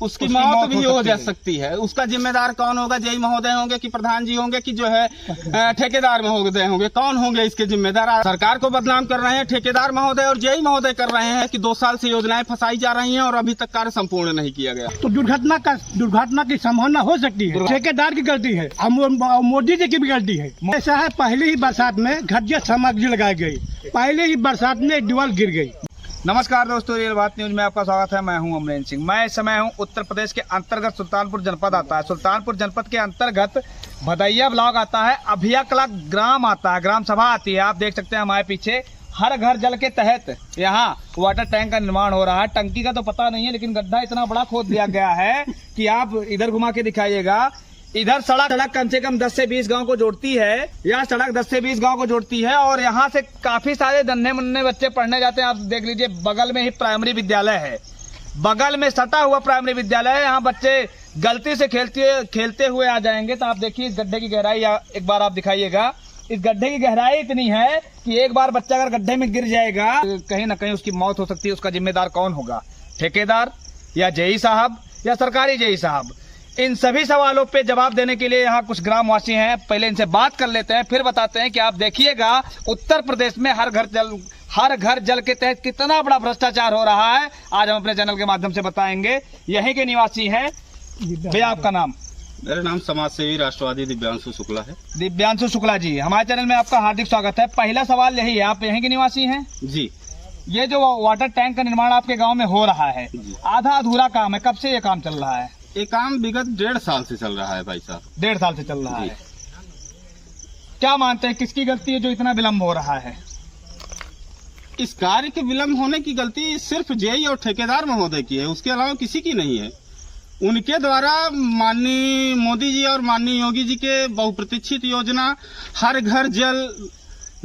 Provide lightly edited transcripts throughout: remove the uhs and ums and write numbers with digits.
उसकी मौत भी हो जा सकती है। उसका जिम्मेदार कौन होगा? जेई महोदय होंगे कि प्रधान जी होंगे कि जो है ठेकेदार महोदय होंगे? कौन होंगे इसके जिम्मेदार? सरकार को बदनाम कर रहे हैं ठेकेदार महोदय और जेई महोदय कर रहे हैं कि 2 साल से योजनाएं फंसाई जा रही हैं और अभी तक कार्य संपूर्ण नहीं किया गया। तो दुर्घटना की संभावना हो सकती है। ठेकेदार की गलती है, मोदी जी की भी गलती है। ऐसा है, पहले ही बरसात में घटिया सामग्री लगाई गई, पहले ही बरसात में दीवार गिर गई। नमस्कार दोस्तों, रियल बात न्यूज में आपका स्वागत है। मैं हूं अमरेंद्र सिंह। मैं इस समय हूं उत्तर प्रदेश के अंतर्गत सुल्तानपुर जनपद आता है। सुल्तानपुर जनपद के अंतर्गत भदैया ब्लॉक आता है, अभिया कला ग्राम आता है, ग्राम सभा आती है। आप देख सकते हैं हमारे पीछे हर घर जल के तहत यहाँ वाटर टैंक का निर्माण हो रहा है। टंकी का तो पता नहीं है, लेकिन गड्ढा इतना बड़ा खोद दिया गया है कि आप इधर घुमा के दिखाइएगा। इधर सड़क कम से कम 10 से 20 गांव को जोड़ती है। यह सड़क 10 से 20 गांव को जोड़ती है और यहाँ से काफी सारे नन्हे मुन्ने बच्चे पढ़ने जाते हैं। आप देख लीजिए, बगल में ही प्राइमरी विद्यालय है, बगल में सटा हुआ प्राइमरी विद्यालय है। यहाँ बच्चे गलती से खेलते हुए आ जाएंगे। तो आप देखिए इस गड्ढे की गहराई एक बार आप दिखाइएगा। इस गड्ढे की गहराई इतनी है कि एक बार बच्चा अगर गड्ढे में गिर जाएगा, कहीं ना कहीं उसकी मौत हो सकती है। उसका जिम्मेदार कौन होगा? ठेकेदार या जेई साहब या सरकारी जेई साहब? इन सभी सवालों पे जवाब देने के लिए यहाँ कुछ ग्रामवासी हैं। पहले इनसे बात कर लेते हैं, फिर बताते हैं कि आप देखिएगा उत्तर प्रदेश में हर घर जल के तहत कितना बड़ा भ्रष्टाचार हो रहा है। आज हम अपने चैनल के माध्यम से बताएंगे। यहीं के निवासी हैं। भैया आपका नाम? मेरा नाम समाजसेवी राष्ट्रवादी दिव्यांशु शुक्ला है। दिव्यांशु शुक्ला जी, हमारे चैनल में आपका हार्दिक स्वागत है। पहला सवाल यही है, आप यहीं के निवासी हैं? जी। ये जो वाटर टैंक का निर्माण आपके गाँव में हो रहा है, आधा अधूरा काम है, कब से ये काम चल रहा है? ये काम विगत 1.5 साल से चल रहा है भाई साहब। 1.5 साल से चल रहा है। क्या मानते हैं किसकी गलती है जो इतना विलम्ब हो रहा है? इस कार्य के विलम्ब होने की गलती सिर्फ जेई और ठेकेदार महोदय की है, उसके अलावा किसी की नहीं है। उनके द्वारा माननीय मोदी जी और माननीय योगी जी के बहुप्रतीक्षित योजना हर घर जल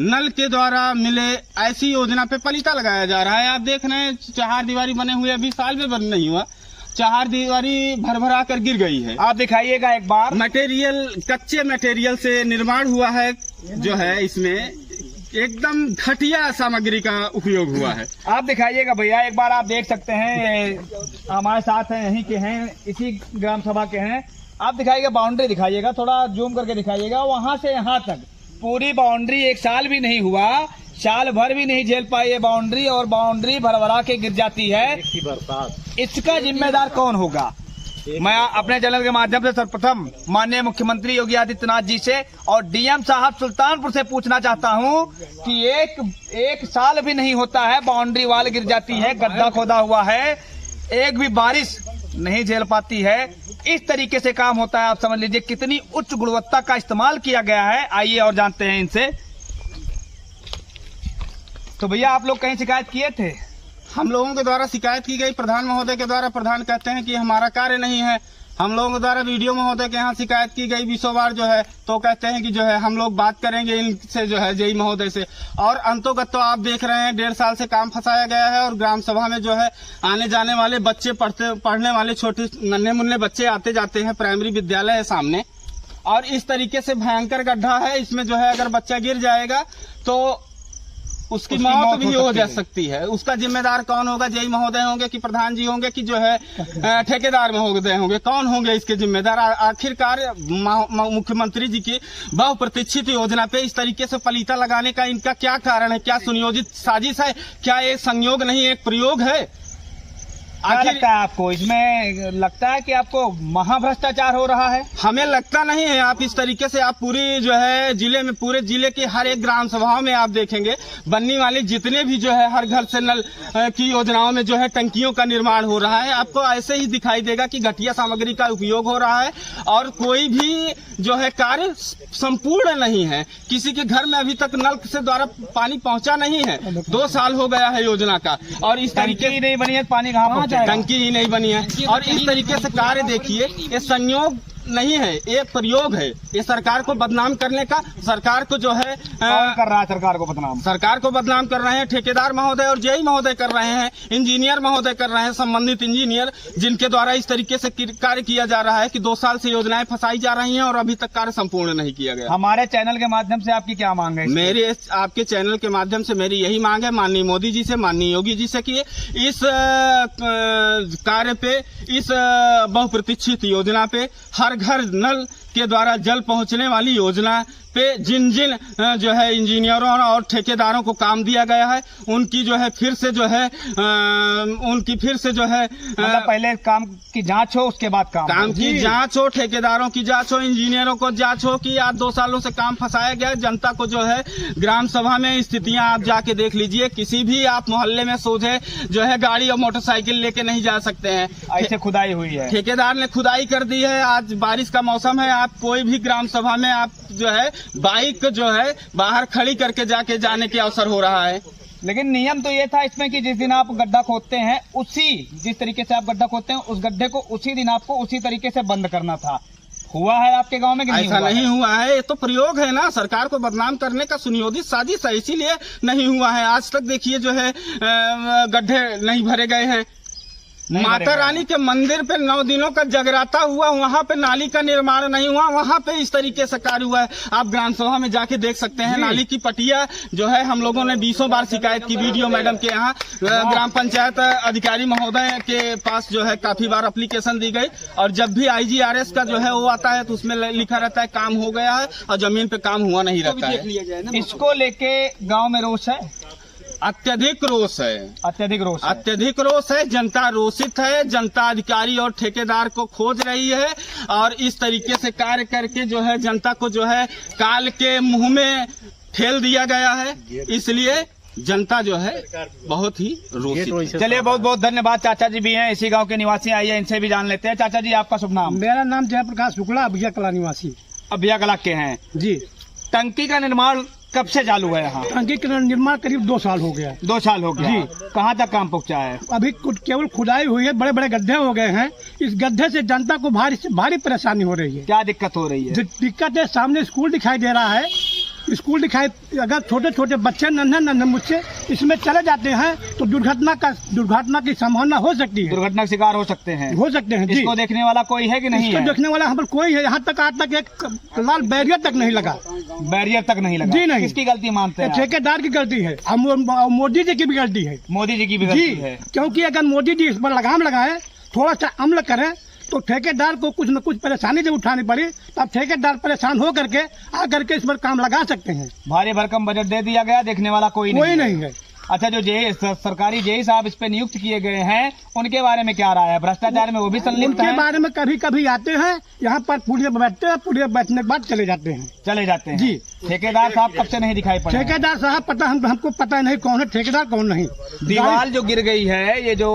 नल के द्वारा मिले, ऐसी योजना पे पलीता लगाया जा रहा है। आप देख रहे हैं चार दीवारी बने हुए अभी साल में बंद नहीं हुआ, चार दीवारी भर कर गिर गई है। आप दिखाइएगा एक बार। मटेरियल कच्चे मटेरियल से निर्माण हुआ है, जो है इसमें एकदम घटिया सामग्री का उपयोग हुआ है। आप दिखाइएगा भैया एक बार। आप देख सकते हैं हमारे साथ हैं, यहीं के हैं, इसी ग्राम सभा के हैं। आप दिखाइएगा, बाउंड्री दिखाइएगा, थोड़ा जूम करके दिखाइएगा। वहां से यहाँ तक पूरी बाउंड्री 1 साल भी नहीं हुआ, साल भर भी नहीं झेल पाई ये बाउंड्री, और बाउंड्री भरभरा के गिर जाती है। इसका जिम्मेदार कौन होगा? मैं अपने चैनल के माध्यम से सर्वप्रथम माननीय मुख्यमंत्री योगी आदित्यनाथ जी से और डीएम साहब सुल्तानपुर से पूछना चाहता हूं कि एक साल भी नहीं होता है, बाउंड्री वाल गिर जाती है, गड्ढा खोदा हुआ है, एक भी बारिश नहीं झेल पाती है। इस तरीके से काम होता है। आप समझ लीजिए कितनी उच्च गुणवत्ता का इस्तेमाल किया गया है। आइए और जानते हैं इनसे। तो भैया आप लोग कहीं शिकायत किए थे? हम लोगों के द्वारा शिकायत की गई प्रधान महोदय के द्वारा। प्रधान कहते हैं कि हमारा कार्य नहीं है। हम लोगों के द्वारा वीडियो महोदय के यहाँ शिकायत की गई 20 बार, जो है तो कहते हैं कि जो है हम लोग बात करेंगे इनसे, जो है जेई महोदय से। और अंतोगत तो आप देख रहे हैं 1.5 साल से काम फंसाया गया है और ग्राम सभा में जो है आने जाने वाले बच्चे, पढ़ने वाले छोटे नन्हे मुन्ने बच्चे आते जाते हैं। प्राइमरी विद्यालय है सामने और इस तरीके से भयंकर गड्ढा है। इसमें जो है अगर बच्चा गिर जाएगा तो उसकी मौत भी हो जा सकती है। उसका जिम्मेदार कौन होगा? जेई महोदय होंगे कि प्रधान जी होंगे कि जो है ठेकेदार महोदय होंगे? कौन होंगे इसके जिम्मेदार? आखिरकार मुख्यमंत्री जी की बहुप्रतीक्षित योजना पे इस तरीके से पलीता लगाने का इनका क्या कारण है? क्या सुनियोजित साजिश है? क्या ये संयोग नहीं, एक प्रयोग है? क्या लगता है आपको? इसमें लगता है कि आपको महाभ्रष्टाचार हो रहा है? हमें लगता नहीं है। आप इस तरीके से आप पूरी जो है जिले में, पूरे जिले के हर एक ग्राम सभाओं में आप देखेंगे बनने वाली जितने भी जो है हर घर से नल की योजनाओं में जो है टंकियों का निर्माण हो रहा है। आपको ऐसे ही दिखाई देगा कि घटिया सामग्री का उपयोग हो रहा है और कोई भी जो है कार्य संपूर्ण नहीं है। किसी के घर में अभी तक नल से द्वारा पानी पहुंचा नहीं है। 2 साल हो गया है योजना का और इस तरीके नहीं बनी है, पानी कहाँ? टंकी ही नहीं बनी है। और इस तरीके से कार्य देखिए, ये संयोग नहीं है, एक प्रयोग है ये सरकार को बदनाम करने का। सरकार को जो है कौन कर रहा है सरकार को बदनाम? सरकार को बदनाम कर रहे हैं ठेकेदार महोदय और जेई महोदय कर रहे हैं, इंजीनियर महोदय कर रहे हैं, संबंधित इंजीनियर, जिनके द्वारा इस तरीके से कार्य किया जा रहा है कि 2 साल से योजनाएं फंसाई जा रही हैं और अभी तक कार्य संपूर्ण नहीं किया गया। हमारे चैनल के माध्यम से आपकी क्या मांग है? मेरे आपके चैनल के माध्यम से मेरी यही मांग है माननीय मोदी जी से, माननीय योगी जी से, कि इस कार्य पे, इस बहुप्रतीक्षित योजना पे, हर घर नल के द्वारा जल पहुंचने वाली योजना पे जिन जिन जो है इंजीनियरों और ठेकेदारों को काम दिया गया है, उनकी जो है फिर से जो है मतलब पहले काम की जांच हो, उसके बाद काम की जांच हो, ठेकेदारों की जांच हो, इंजीनियरों को जांच हो कि आज 2 सालों से काम फंसाया गया। जनता को जो है ग्राम सभा में स्थितियां आप जाके देख लीजिए, किसी भी आप मोहल्ले में सोझे जो है गाड़ी और मोटरसाइकिल लेके नहीं जा सकते हैं, ऐसे खुदाई हुई है। ठेकेदार ने खुदाई कर दी है। आज बारिश का मौसम है, आप कोई भी ग्राम सभा में आप जो है बाइक जो है बाहर खड़ी करके जाने के अवसर हो रहा है। लेकिन नियम तो ये था इसमें कि जिस दिन आप गड्ढा खोदते हैं, जिस तरीके से आप गड्ढा खोदते हैं, उस गड्ढे को उसी दिन आपको उसी तरीके से बंद करना था। हुआ है आपके गांव में कि नहीं? ऐसा नहीं हुआ है, ये तो प्रयोग है ना, सरकार को बदनाम करने का सुनियोजित साजिश है, इसीलिए नहीं हुआ है। आज तक देखिए जो है गड्ढे नहीं भरे गए हैं। माता रानी के मंदिर पे 9 दिनों का जगराता हुआ, वहाँ पे नाली का निर्माण नहीं हुआ, वहाँ पे इस तरीके से कार्य हुआ है। आप ग्राम सभा में जाके देख सकते हैं, नाली की पटिया जो है हम लोगों ने 20 बार शिकायत की, वीडियो मैडम के यहाँ ग्राम पंचायत अधिकारी महोदय के पास जो है काफी बार एप्लीकेशन दी गई, और जब भी IGRS का जो है वो आता है तो उसमें लिखा रहता है काम हो गया है और जमीन पे काम हुआ नहीं रहता है। इसको लेके गाँव में रोष है, अत्यधिक रोष है, अत्यधिक रोष है। जनता रोषित है, जनता अधिकारी और ठेकेदार को खोज रही है और इस तरीके से कार्य करके जो है जनता को जो है काल के मुंह में ठेल दिया गया है, इसलिए जनता जो है बहुत ही रोषित। चलिए, बहुत बहुत धन्यवाद। चाचा जी भी हैं, इसी गांव के निवासी, आइए इनसे भी जान लेते हैं। चाचा जी, आपका शुभ नाम? मेरा नाम जयप्रकाश शुक्ला, अभिया कला निवासी। अभिया कला के हैं जी। टंकी का निर्माण कब से चालू है यहाँ? टंकी का निर्माण करीब 2 साल हो गया। 2 साल हो गया जी। कहाँ तक काम पहुँचा है? अभी केवल खुदाई हुई है, बड़े बड़े गड्ढे हो गए हैं। इस गड्ढे से जनता को भारी से भारी परेशानी हो रही है। क्या दिक्कत हो रही है? दिक्कत है, सामने स्कूल दिखाई दे रहा है, स्कूल दिखाई, अगर छोटे छोटे बच्चे नन्हे मुझसे इसमें चले जाते हैं तो दुर्घटना की संभावना हो सकती है, दुर्घटना का शिकार हो सकते हैं जी। इसको देखने वाला कोई है कि नहीं है? देखने वाला हम पर कोई है? यहाँ तक आज तक एक लाल बैरियर तक नहीं लगा। बैरियर तक नहीं लगा? जी नहीं। किसकी गलती मानते हैं? ठेकेदार की गलती है, मोदी जी की भी गलती है। मोदी जी की भी गलती है, क्योंकि अगर मोदी जी इस पर लगाम लगाए, थोड़ा सा अमल करें, तो ठेकेदार को कुछ न कुछ परेशानी जब उठानी पड़ी तब ठेकेदार परेशान हो करके आकर के इस पर काम लगा सकते हैं। भारी भरकम बजट दे दिया गया, देखने वाला कोई नहीं है। अच्छा, जो सरकारी जेई साहब इस पे नियुक्त किए गए हैं, उनके बारे में क्या राय है? भ्रष्टाचार में वो भी संलिप्त हैं? उनके बारे में कभी कभी आते हैं यहाँ पर, पूरे बैठते हैं, पूरे बैठने के बाद चले जाते हैं जी। ठेकेदार साहब कब से नहीं दिखाई पड़े? ठेकेदार साहब हमको पता नहीं कौन है ठेकेदार, कौन नहीं। दीवार जो गिर गई है, ये जो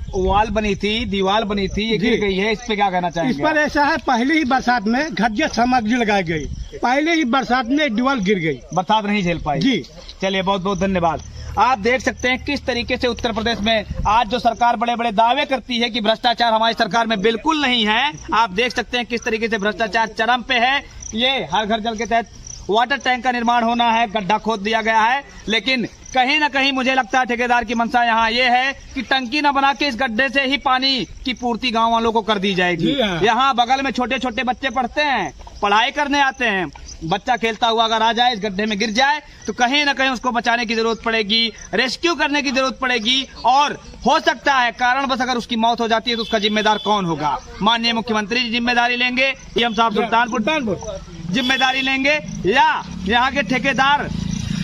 दीवार बनी थी, ये गिर गई है, इस पे क्या कहना चाहेंगे? इस पर ऐसा है, पहले ही बरसात में घटिया सामग्री लगाई गई, पहले ही बरसात में दीवार गिर गई, बरसात नहीं झेल पाई जी। चलिए, बहुत बहुत धन्यवाद। आप देख सकते हैं किस तरीके से उत्तर प्रदेश में आज जो सरकार बड़े बड़े दावे करती है कि भ्रष्टाचार हमारी सरकार में बिल्कुल नहीं है। आप देख सकते हैं किस तरीके से भ्रष्टाचार चरम पे है। ये हर घर जल के तहत वाटर टैंक का निर्माण होना है, गड्ढा खोद दिया गया है, लेकिन कहीं ना कहीं मुझे लगता है ठेकेदार की मंशा यहाँ ये है कि टंकी न बना के इस गड्ढे से ही पानी की पूर्ति गांव वालों को कर दी जाएगी। यहाँ बगल में छोटे छोटे बच्चे पढ़ते हैं, पढ़ाई करने आते हैं, बच्चा खेलता हुआ अगर आ जाए, इस गड्ढे में गिर जाए, तो कहीं ना कहीं उसको बचाने की जरूरत पड़ेगी, रेस्क्यू करने की जरूरत पड़ेगी, और हो सकता है कारणवश अगर उसकी मौत हो जाती है तो उसका जिम्मेदार कौन होगा? माननीय मुख्यमंत्री जी जिम्मेदारी लेंगे, PM साहब सुल्तानपुर जिम्मेदारी लेंगे, या यहाँ के ठेकेदार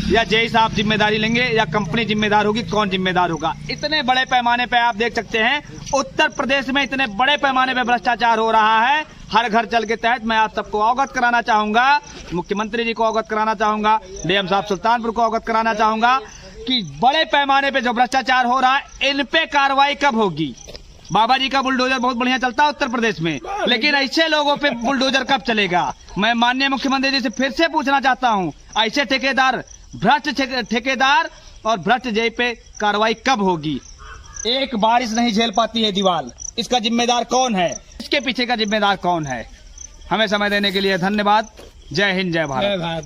या जेई साहब जिम्मेदारी लेंगे, या कंपनी जिम्मेदार होगी? कौन जिम्मेदार होगा? इतने बड़े पैमाने पे आप देख सकते हैं उत्तर प्रदेश में इतने बड़े पैमाने पे भ्रष्टाचार हो रहा है। हर घर जल के तहत मैं आप सबको अवगत कराना चाहूंगा, मुख्यमंत्री जी को अवगत कराना चाहूंगा, DM साहब सुल्तानपुर को अवगत कराना चाहूंगा कि बड़े पैमाने पे जो भ्रष्टाचार हो रहा है, इन पे कार्रवाई कब होगी? बाबा जी का बुलडोजर बहुत बढ़िया चलता है उत्तर प्रदेश में, लेकिन ऐसे लोगों पे बुलडोजर कब चलेगा? मैं माननीय मुख्यमंत्री जी से फिर से पूछना चाहता हूं, ऐसे भ्रष्ट ठेकेदार और भ्रष्ट जेई पे कार्रवाई कब होगी? एक बारिश नहीं झेल पाती है दीवार, इसका जिम्मेदार कौन है? इसके पीछे का जिम्मेदार कौन है? हमें समय देने के लिए धन्यवाद। जय हिंद, जय भारत। जय भारत।